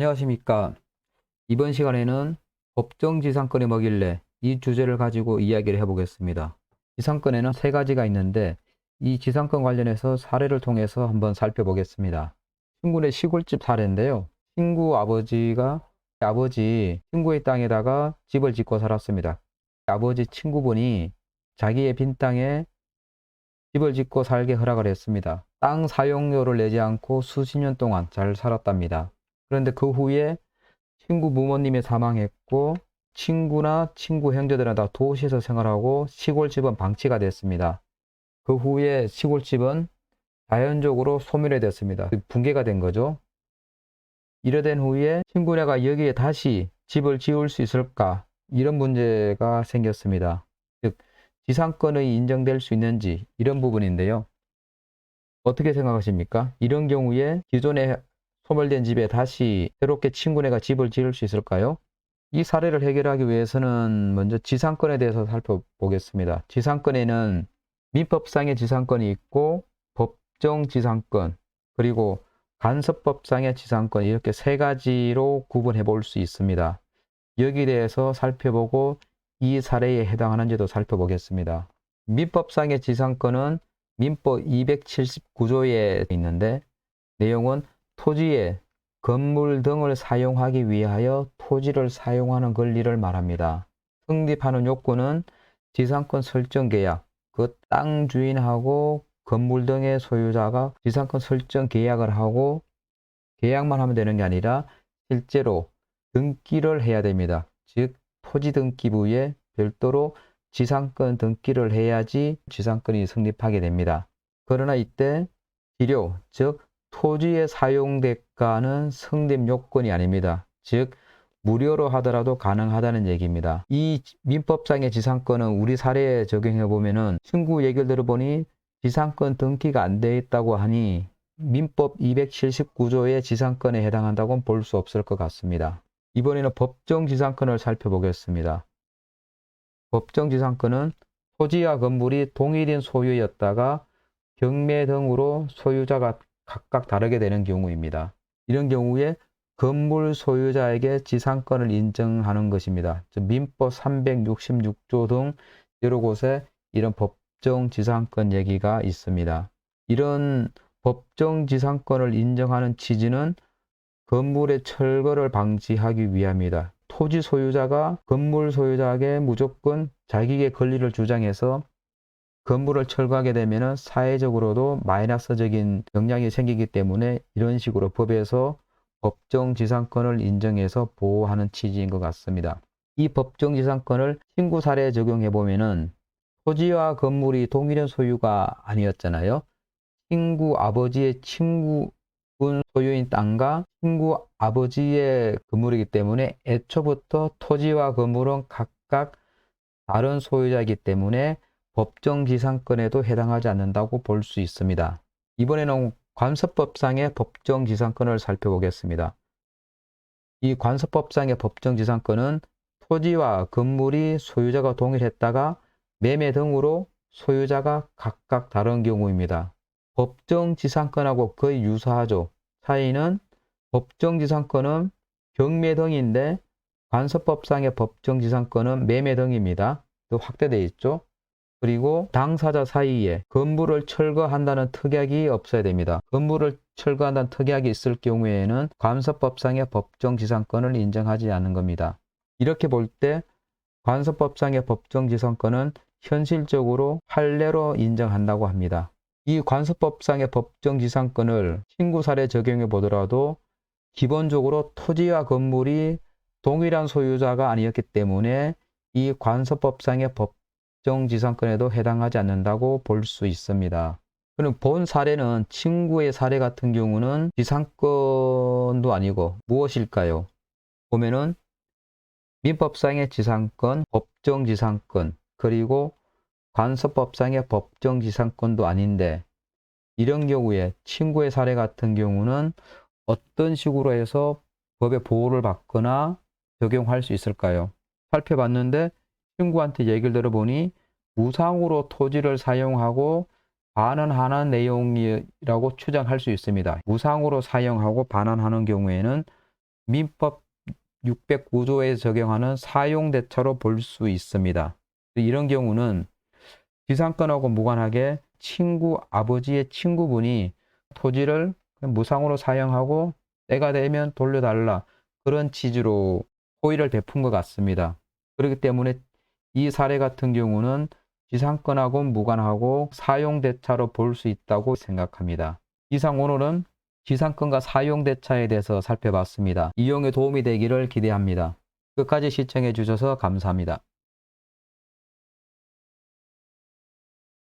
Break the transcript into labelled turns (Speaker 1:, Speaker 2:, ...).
Speaker 1: 안녕하십니까. 이번 시간에는 법정 지상권이 뭐길래 이 주제를 가지고 이야기를 해보겠습니다. 지상권에는 세 가지가 있는데 이 지상권 관련해서 사례를 통해서 한번 살펴보겠습니다. 친구네 시골집 사례인데요. 친구 아버지 친구의 땅에다가 집을 짓고 살았습니다. 아버지 친구분이 자기의 빈 땅에 집을 짓고 살게 허락을 했습니다. 땅 사용료를 내지 않고 수십 년 동안 잘 살았답니다. 그런데 그 후에 친구 부모님이 사망했고 친구나 친구 형제들은 다 도시에서 생활하고 시골집은 방치가 됐습니다. 그 후에 시골집은 자연적으로 소멸이 됐습니다. 붕괴가 된 거죠. 이러된 후에 친구네가 여기에 다시 집을 지을 수 있을까? 이런 문제가 생겼습니다. 즉, 지상권이 인정될 수 있는지 이런 부분인데요. 어떻게 생각하십니까? 이런 경우에 기존에 소멸된 집에 다시 새롭게 친구네가 집을 지을 수 있을까요? 이 사례를 해결하기 위해서는 먼저 지상권에 대해서 살펴보겠습니다. 지상권에는 민법상의 지상권이 있고 법정 지상권, 그리고 간섭법상의 지상권, 이렇게 세 가지로 구분해 볼 수 있습니다. 여기에 대해서 살펴보고 이 사례에 해당하는지도 살펴보겠습니다. 민법상의 지상권은 민법 279조에 있는데 내용은 토지에 건물 등을 사용하기 위하여 토지를 사용하는 권리를 말합니다. 성립하는 요건은 지상권 설정 계약, 그 땅 주인하고 건물 등의 소유자가 지상권 설정 계약을 하고 계약만 하면 되는 게 아니라 실제로 등기를 해야 됩니다. 즉 토지 등기부에 별도로 지상권 등기를 해야지 지상권이 성립하게 됩니다. 그러나 이때 필요, 즉 토지의 사용 대가는 성립 요건이 아닙니다. 즉 무료로 하더라도 가능하다는 얘기입니다. 이 민법상의 지상권은 우리 사례에 적용해 보면은 친구 얘기를 들어보니 지상권 등기가 안 돼 있다고 하니 민법 279조의 지상권에 해당한다고는 볼 수 없을 것 같습니다. 이번에는 법정 지상권을 살펴보겠습니다. 법정 지상권은 토지와 건물이 동일인 소유였다가 경매 등으로 소유자가 각각 다르게 되는 경우입니다. 이런 경우에 건물 소유자에게 지상권을 인정하는 것입니다. 즉 민법 366조 등 여러 곳에 이런 법정 지상권 얘기가 있습니다. 이런 법정 지상권을 인정하는 취지는 건물의 철거를 방지하기 위함이다. 토지 소유자가 건물 소유자에게 무조건 자기의 권리를 주장해서 건물을 철거하게 되면 사회적으로도 마이너스적인 영향이 생기기 때문에 이런 식으로 법에서 법정 지상권을 인정해서 보호하는 취지인 것 같습니다. 이 법정 지상권을 친구 사례에 적용해 보면은 토지와 건물이 동일한 소유가 아니었잖아요. 친구 아버지의 친구분 소유인 땅과 친구 아버지의 건물이기 때문에 애초부터 토지와 건물은 각각 다른 소유자이기 때문에 법정 지상권에도 해당하지 않는다고 볼 수 있습니다. 이번에는 관습법상의 법정 지상권을 살펴보겠습니다. 이 관습법상의 법정 지상권은 토지와 건물이 소유자가 동일했다가 매매 등으로 소유자가 각각 다른 경우입니다. 법정 지상권하고 거의 유사하죠. 차이는 법정 지상권은 경매 등인데 관습법상의 법정 지상권은 매매 등입니다. 또 확대되어 있죠. 그리고 당사자 사이에 건물을 철거한다는 특약이 없어야 됩니다. 건물을 철거한다는 특약이 있을 경우에는 관습법상의 법정 지상권을 인정하지 않는 겁니다. 이렇게 볼 때 관습법상의 법정 지상권은 현실적으로 판례로 인정한다고 합니다. 이 관습법상의 법정 지상권을 친구 사례 적용해 보더라도 기본적으로 토지와 건물이 동일한 소유자가 아니었기 때문에 이 관습법상의 법정 지상권에도 해당하지 않는다고 볼 수 있습니다. 그럼 본 사례는 친구의 사례 같은 경우는 지상권도 아니고 무엇일까요? 보면은 민법상의 지상권, 법정 지상권, 그리고 관습법상의 법정 지상권도 아닌데 이런 경우에 친구의 사례 같은 경우는 어떤 식으로 해서 법의 보호를 받거나 적용할 수 있을까요? 살펴봤는데 친구한테 얘기를 들어보니 무상으로 토지를 사용하고 반환하는 내용이라고 추정할 수 있습니다. 무상으로 사용하고 반환하는 경우에는 민법 609조에 적용하는 사용대차로 볼 수 있습니다. 이런 경우는 지상권하고 무관하게 아버지의 친구분이 토지를 무상으로 사용하고 때가 되면 돌려달라, 그런 취지로 호의를 베푼 것 같습니다. 그렇기 때문에 이 사례 같은 경우는 지상권하고 무관하고 사용대차로 볼 수 있다고 생각합니다. 이상 오늘은 지상권과 사용대차에 대해서 살펴봤습니다. 이용에 도움이 되기를 기대합니다. 끝까지 시청해 주셔서 감사합니다.